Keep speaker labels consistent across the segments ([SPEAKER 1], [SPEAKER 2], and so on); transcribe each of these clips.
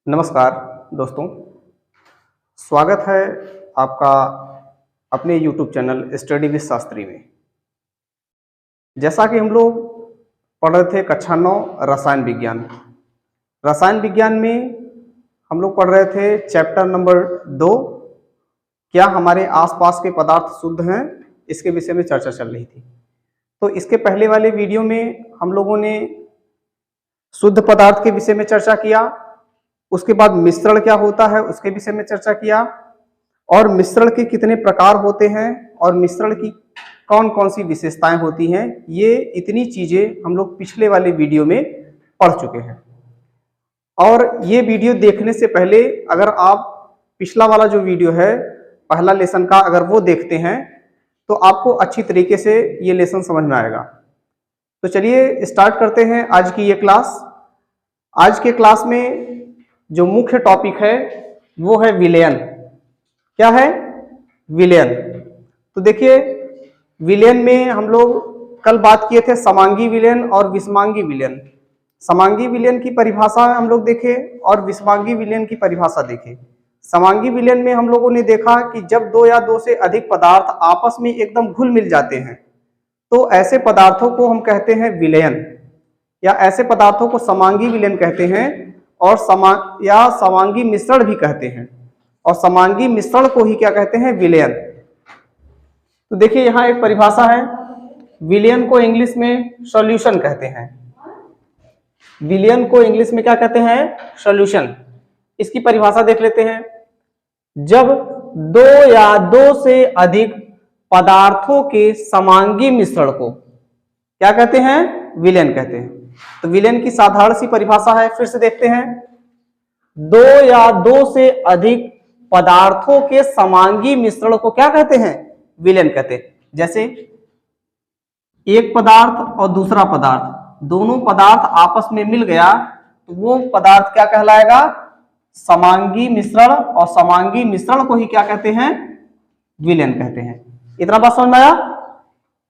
[SPEAKER 1] नमस्कार दोस्तों, स्वागत है आपका अपने YouTube channel study with Shastri में। जैसा कि हम लोग पढ़ रहे थे कक्षा 9 रसायन विज्ञान। रसायन विज्ञान में हम लोग पढ़ रहे थे चैप्टर नंबर 2, क्या हमारे आसपास के पदार्थ शुद्ध हैं, इसके विषय में चर्चा चल रही थी। तो इसके पहले वाले वीडियो में हम लोगों ने शुद्ध पदार्थ के विषय में चर्चा किया, उसके बाद मिश्रण क्या होता है उसके विषय में चर्चा किया, और मिश्रण के कितने प्रकार होते हैं और मिश्रण की कौन कौन सी विशेषताएं होती हैं, ये इतनी चीजें हम लोग पिछले वाले वीडियो में पढ़ चुके हैं। और ये वीडियो देखने से पहले अगर आप पिछला वाला जो वीडियो है पहला लेसन का अगर वो देखते हैं तो आपको अच्छी तरीके से ये लेसन समझ में आएगा। तो चलिए स्टार्ट करते हैं आज की ये क्लास। आज के क्लास में जो मुख्य टॉपिक है वो है विलयन। क्या है? विलयन। तो देखिए, विलयन में हम लोग कल बात किए थे समांगी विलयन और विषमांगी विलयन। समांगी विलयन की परिभाषा हम लोग देखे और विषमांगी विलयन की परिभाषा देखे। समांगी विलयन में हम लोगों ने देखा कि जब दो या दो से अधिक पदार्थ आपस में एकदम घुल मिल जाते हैं तो ऐसे पदार्थों को हम कहते हैं विलयन, या ऐसे पदार्थों को समांगी विलयन कहते हैं और समांगी मिश्रण भी कहते हैं, और समांगी मिश्रण को ही क्या कहते हैं? विलयन। तो देखिए यहाँ एक परिभाषा है, विलयन को इंग्लिश में सॉल्यूशन कहते हैं। विलयन को इंग्लिश में क्या कहते हैं? सॉल्यूशन। इसकी परिभाषा देख लेते हैं। जब दो या दो से अधिक पदार्थों के समांगी मिश्रण को क्या कहते हैं? विलयन कहते हैं। तो विलयन की साधारण सी परिभाषा है, फिर से देखते हैं। दो या दो से अधिक पदार्थों के समांगी मिश्रण को क्या कहते हैं? विलयन कहते हैं। जैसे एक पदार्थ और दूसरा पदार्थ, दोनों पदार्थ आपस में मिल गया तो वो पदार्थ क्या कहलाएगा? समांगी मिश्रण, और समांगी मिश्रण को ही क्या कहते हैं? विलयन कहते हैं। इतना बात समझ में आया?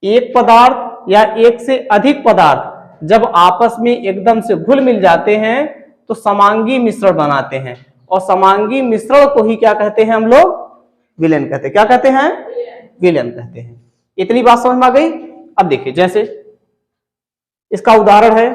[SPEAKER 1] एक पदार्थ या एक से अधिक पदार्थ जब आपस में एकदम से घुल मिल जाते हैं तो समांगी मिश्रण बनाते हैं, और समांगी मिश्रण को ही क्या कहते हैं? हम लोग विलयन कहते हैं। क्या कहते हैं? विलयन कहते हैं। इतनी बात समझ में आ गई? अब देखिए, जैसे इसका उदाहरण है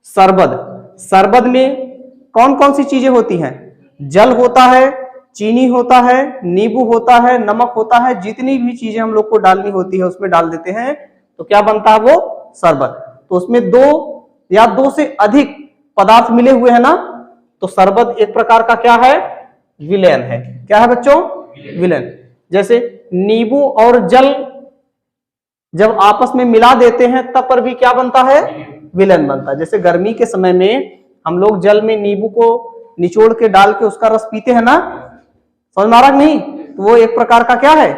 [SPEAKER 1] शरबत। शरबत में कौन कौन सी चीजें होती हैं? जल होता है, चीनी होता है, नींबू होता है, नमक होता है। जितनी भी चीजें हम लोग को डालनी होती है उसमें डाल देते हैं तो क्या बनता है? वो शरबत। तो उसमें दो या दो से अधिक पदार्थ मिले हुए हैं ना, तो शरबत एक प्रकार का क्या है? विलयन है। क्या है बच्चों? विलयन। जैसे नींबू और जल जब आपस में मिला देते हैं तब पर भी क्या बनता है? विलयन बनता है। जैसे गर्मी के समय में हम लोग जल में नींबू को निचोड़ के डाल के उसका रस पीते हैं ना, समझ में आ रहा नहीं? तो वो एक प्रकार का क्या है?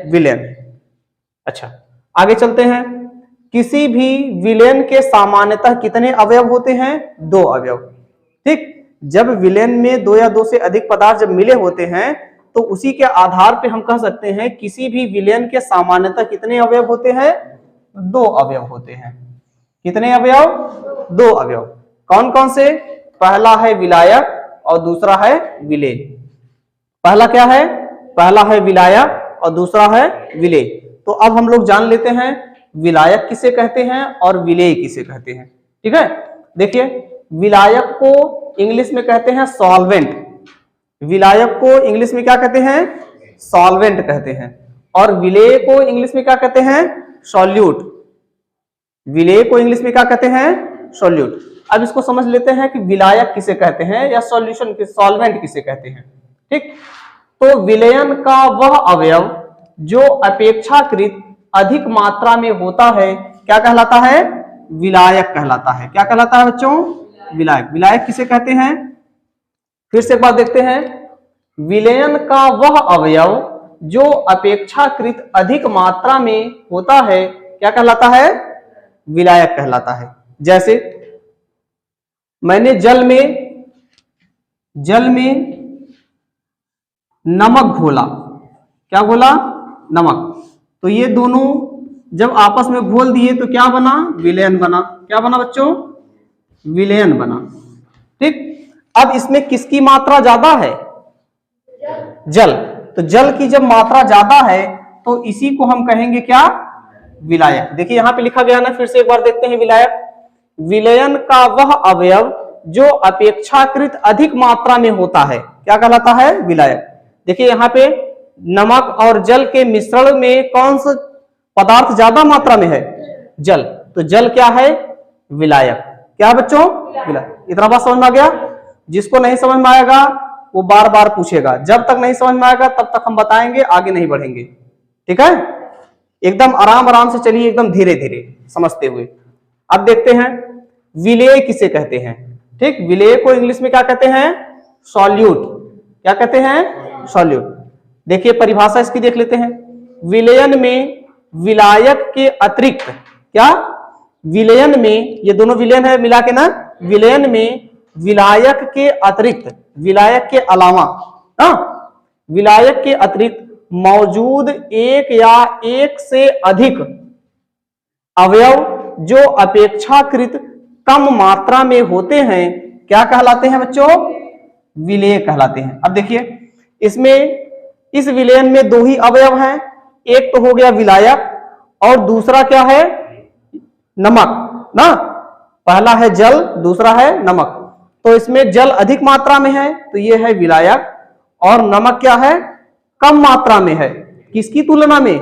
[SPEAKER 1] विलयन। अच्छा, आगे चलते हैं। किसी भी विलयन के सामान्यतः कितने अवयव होते हैं? 2 अवयव। ठीक। जब विलयन में दो या दो से अधिक पदार्थ जब मिले होते हैं तो उसी के आधार पे हम कह सकते हैं किसी भी विलयन के सामान्यतः कितने अवयव होते हैं? 2 अवयव होते हैं। कितने अवयव? 2 अवयव। कौन कौन से? पहला है विलायक और दूसरा है विलेय। पहला क्या है? पहला है विलायक और दूसरा है विलेय। तो अब हम लोग जान लेते हैं विलायक किसे कहते हैं और विलेय किसे कहते हैं। ठीक है, देखिए, विलायक को इंग्लिश में कहते हैं सॉल्वेंट। विलायक को इंग्लिश में क्या कहते हैं? सॉल्वेंट कहते हैं। और विलेय को इंग्लिश में क्या कहते हैं? सॉल्यूट। विलेय को इंग्लिश में क्या कहते हैं? सॉल्यूट। अब इसको समझ लेते हैं कि विलायक किसे कहते हैं या सॉल्यूशन सॉल्वेंट किसे कहते हैं। ठीक। तो विलयन का वह अवयव जो अपेक्षाकृत अधिक मात्रा में होता है क्या कहलाता है? विलायक कहलाता है। क्या कहलाता है बच्चों? विलायक। विलायक किसे कहते हैं? फिर से एक बात देखते हैं। विलयन का वह अवयव जो अपेक्षाकृत अधिक मात्रा में होता है क्या कहलाता है? विलायक कहलाता है। जैसे मैंने जल में नमक घोला। क्या घोला? नमक। तो ये दोनों जब आपस में घोल दिए तो क्या बना? विलयन बना। क्या बना बच्चों? विलयन बना। ठीक। अब इसमें किसकी मात्रा ज्यादा है? जल। तो जल की जब मात्रा ज्यादा है तो इसी को हम कहेंगे क्या? विलायक। देखिए यहां पे लिखा गया ना, फिर से एक बार देखते हैं। विलायक, विलयन का वह अवयव जो अपेक्षाकृत अधिक मात्रा में होता है, क्या कहलाता है? विलायक। देखिए यहां पे नमक और जल के मिश्रण में कौन सा पदार्थ ज्यादा मात्रा में है? जल। तो जल क्या है? विलायक। क्या बच्चों? विलायक। इतना बात समझ में आ गया? जिसको नहीं समझ में आएगा वो बार बार पूछेगा, जब तक नहीं समझ में आएगा तब तक हम बताएंगे, आगे नहीं बढ़ेंगे। ठीक है? एकदम आराम आराम से चलिए, एकदम धीरे धीरे समझते हुए। अब देखते हैं विलेय किसे कहते हैं। ठीक, विलेय को इंग्लिश में क्या कहते हैं? सॉल्यूट। क्या कहते हैं? सॉल्यूट। देखिए परिभाषा इसकी देख लेते हैं। विलयन में विलायक के अतिरिक्त, क्या? विलयन में, ये दोनों विलयन है मिला के ना, विलयन में विलायक के अतिरिक्त, विलायक के अलावा, विलायक के अतिरिक्त मौजूद एक या एक से अधिक अवयव जो अपेक्षाकृत कम मात्रा में होते हैं, क्या कहलाते हैं बच्चों? विलेय कहलाते हैं। अब देखिए इसमें, इस विलयन में दो ही अवयव हैं, एक तो हो गया विलायक और दूसरा क्या है? नमक ना। पहला है जल, दूसरा है नमक। तो इसमें जल अधिक मात्रा में है तो ये है विलायक, और नमक क्या है? कम मात्रा में है। किसकी तुलना में?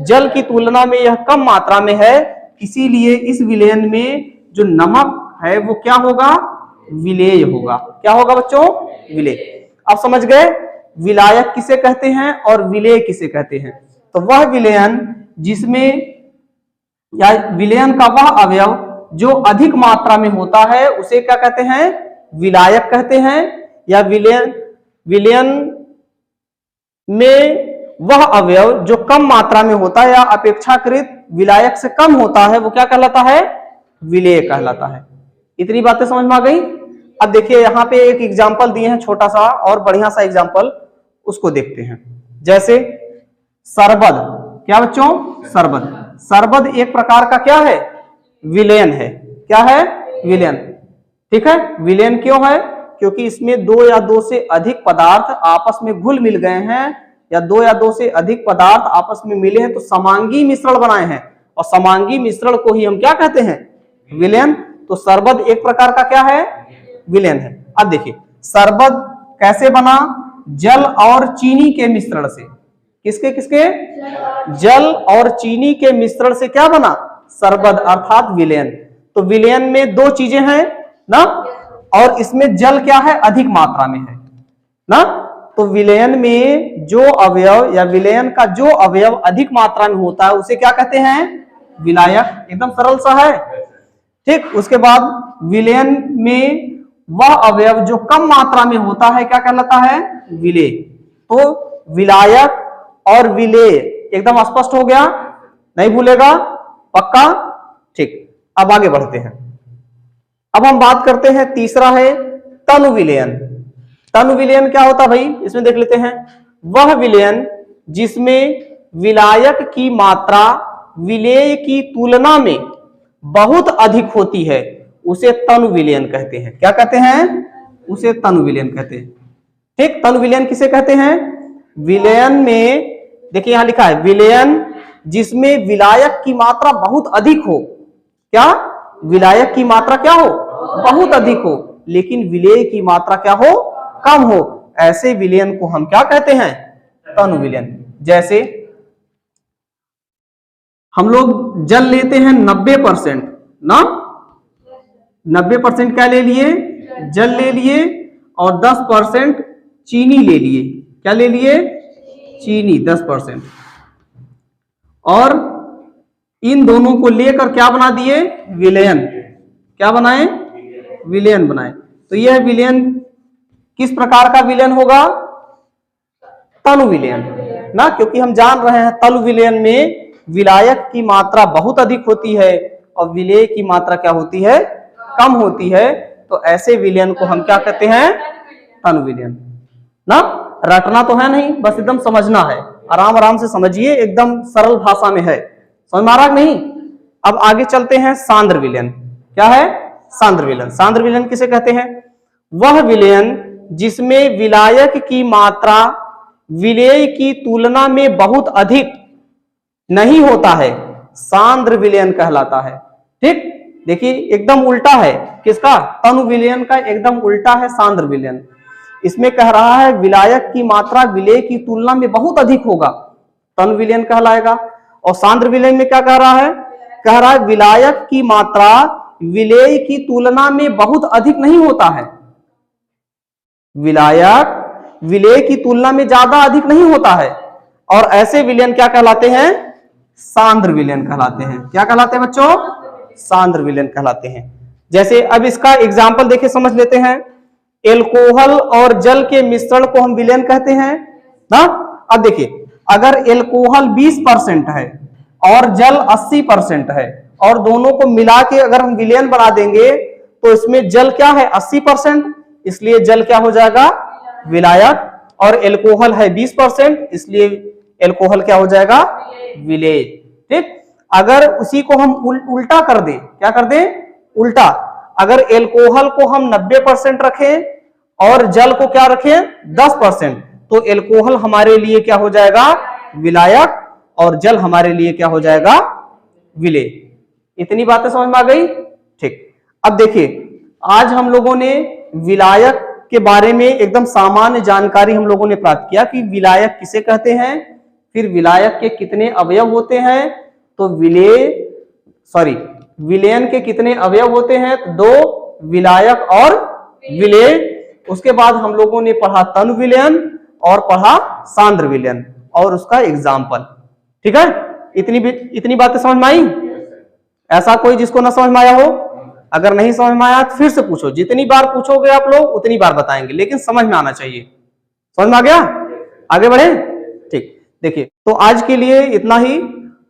[SPEAKER 1] जल की तुलना में यह कम मात्रा में है, इसीलिए इस विलयन में जो नमक है वो क्या होगा? विलेय होगा। क्या होगा बच्चों? विलेय। अब समझ गए विलायक किसे कहते हैं और विलेय किसे कहते हैं? तो वह विलयन जिसमें, या विलयन का वह अवयव जो अधिक मात्रा में होता है उसे क्या कहते हैं? विलायक कहते हैं। या विलयन में वह अवयव जो कम मात्रा में होता है या अपेक्षाकृत विलायक से कम होता है वो क्या कहलाता है? विलेय कहलाता है। इतनी बातें समझ में आ गई? अब देखिए यहाँ पे एक एग्जाम्पल दिए हैं, छोटा सा और बढ़िया सा एग्जाम्पल, उसको देखते हैं। जैसे सरबद। क्या बच्चों? सरबद। सरबद एक प्रकार का क्या है? विलयन है। क्या है? विलयन। ठीक है, विलयन क्यों है? क्योंकि इसमें दो या दो से अधिक पदार्थ आपस में घुल मिल गए हैं, या दो या दो से अधिक पदार्थ आपस में मिले हैं तो समांगी मिश्रण बनाए हैं, और समांगी मिश्रण को ही हम क्या कहते हैं? विलयन। तो सरबद एक प्रकार का क्या है? विलयन है। अब देखिए सरबद कैसे बना? जल और चीनी के मिश्रण से। किसके किसके? जल और चीनी के मिश्रण से क्या बना? सरबद अर्थात विलयन। तो विलयन में दो चीजें हैं ना, और इसमें जल क्या है? अधिक मात्रा में है ना। तो विलयन में जो अवयव, या विलयन का जो अवयव अधिक मात्रा में होता है उसे क्या कहते हैं? विलायक। एकदम सरल सा है। ठीक, उसके बाद विलयन में वह अवयव जो कम मात्रा में होता है क्या कहलाता है? विलेय। तो विलायक और विलेय एकदम स्पष्ट हो गया, नहीं भूलेगा? पक्का? ठीक, अब आगे बढ़ते हैं। अब हम बात करते हैं, तीसरा है तनु विलयन। तनु विलयन क्या होता भाई? इसमें देख लेते हैं। वह विलयन जिसमें विलायक की मात्रा विलेय की तुलना में बहुत अधिक होती है उसे तनु विलयन कहते हैं। क्या कहते हैं? उसे तनु विलयन कहते हैं। ठीक, तनु विलयन किसे कहते हैं? विलयन में, देखिए यहां लिखा है, विलयन जिसमें विलायक की मात्रा बहुत अधिक हो। क्या? विलायक की मात्रा क्या हो? बहुत अधिक हो, लेकिन विलेय की मात्रा क्या हो? कम हो। ऐसे विलयन को हम क्या कहते हैं? तनु विलयन। जैसे हम लोग जल लेते हैं 90% ना, 90% क्या ले लिए? जल ले लिए, और 10% चीनी ले लिए। क्या ले लिए? चीनी 10%। और इन दोनों को लेकर क्या बना दिए? विलयन। क्या बनाए? विलयन बनाए। तो यह विलयन किस प्रकार का विलयन होगा? तनु विलयन ना, क्योंकि हम जान रहे हैं तनु विलयन में विलायक की मात्रा बहुत अधिक होती है और विलेय की मात्रा क्या होती है? कम होती है। तो ऐसे विलयन को हम क्या कहते हैं? तनु विलयन ना। रटना तो है नहीं, बस एकदम समझना है। आराम आराम से समझिए, एकदम सरल भाषा में है। समझ में आ रहा नहीं? अब आगे चलते हैं सांद्र विलयन। क्या है? सांद्र विलयन। सांद्र विलयन किसे कहते हैं? वह विलयन जिसमें विलायक की मात्रा विलेय की तुलना में बहुत अधिक नहीं होता है सांद्र विलयन कहलाता है। ठीक, देखिए एकदम उल्टा है किसका, तनु विलयन का एकदम उल्टा है सांद्र विलयन। इसमें कह रहा है विलायक की मात्रा विलेय की तुलना में बहुत अधिक होगा, तनु विलयन कहलाएगा। और सांद्र विलयन में क्या कह रहा है, कह रहा है विलायक की मात्रा विलेय की तुलना में बहुत अधिक नहीं होता है, विलायक विलेय की तुलना में ज्यादा अधिक नहीं होता है। और ऐसे विलयन क्या कहलाते हैं, सांद्र विलयन कहलाते हैं। क्या कहलाते हैं बच्चों, सांद्र विलयन कहलाते हैं। जैसे अब इसका एग्जाम्पल देखिए, समझ लेते हैं। एल्कोहल और जल के मिश्रण को हम विलयन कहते हैं ना। अब देखिए, अगर एल्कोहल 20% है और जल 80% है और दोनों को मिला के अगर हम विलयन बना देंगे तो इसमें जल क्या है 80%, इसलिए जल क्या हो जाएगा विलायक, और एल्कोहल है 20% इसलिए एल्कोहल क्या हो जाएगा विलेय। ठीक, अगर उसी को हम उल्टा कर दें, क्या कर दें उल्टा, अगर एल्कोहल को हम 90% रखें और जल को क्या रखें 10%, तो एल्कोहल हमारे लिए क्या हो जाएगा विलायक और जल हमारे लिए क्या हो जाएगा विलेय। इतनी बातें समझ में आ गई। ठीक, अब देखिए आज हम लोगों ने विलायक के बारे में एकदम सामान्य जानकारी हम लोगों ने प्राप्त किया कि विलायक किसे कहते हैं, फिर विलायक के कितने अवयव होते हैं, तो विलयन के कितने अवयव होते हैं, तो 2, विलायक और विलेय। उसके बाद हम लोगों ने पढ़ा तनु विलयन और पढ़ा सांद्र विलयन और उसका एग्जाम्पल। ठीक है, इतनी बातें समझ में आई। ऐसा कोई जिसको ना समझ में आया हो, अगर नहीं समझ में आया तो फिर से पूछो, जितनी बार पूछोगे आप लोग उतनी बार बताएंगे, लेकिन समझ में आना चाहिए। समझ में आ गया, आगे बढ़े। ठीक, देखिए तो आज के लिए इतना ही,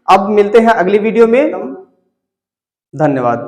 [SPEAKER 1] अब मिलते हैं अगली वीडियो में। धन्यवाद।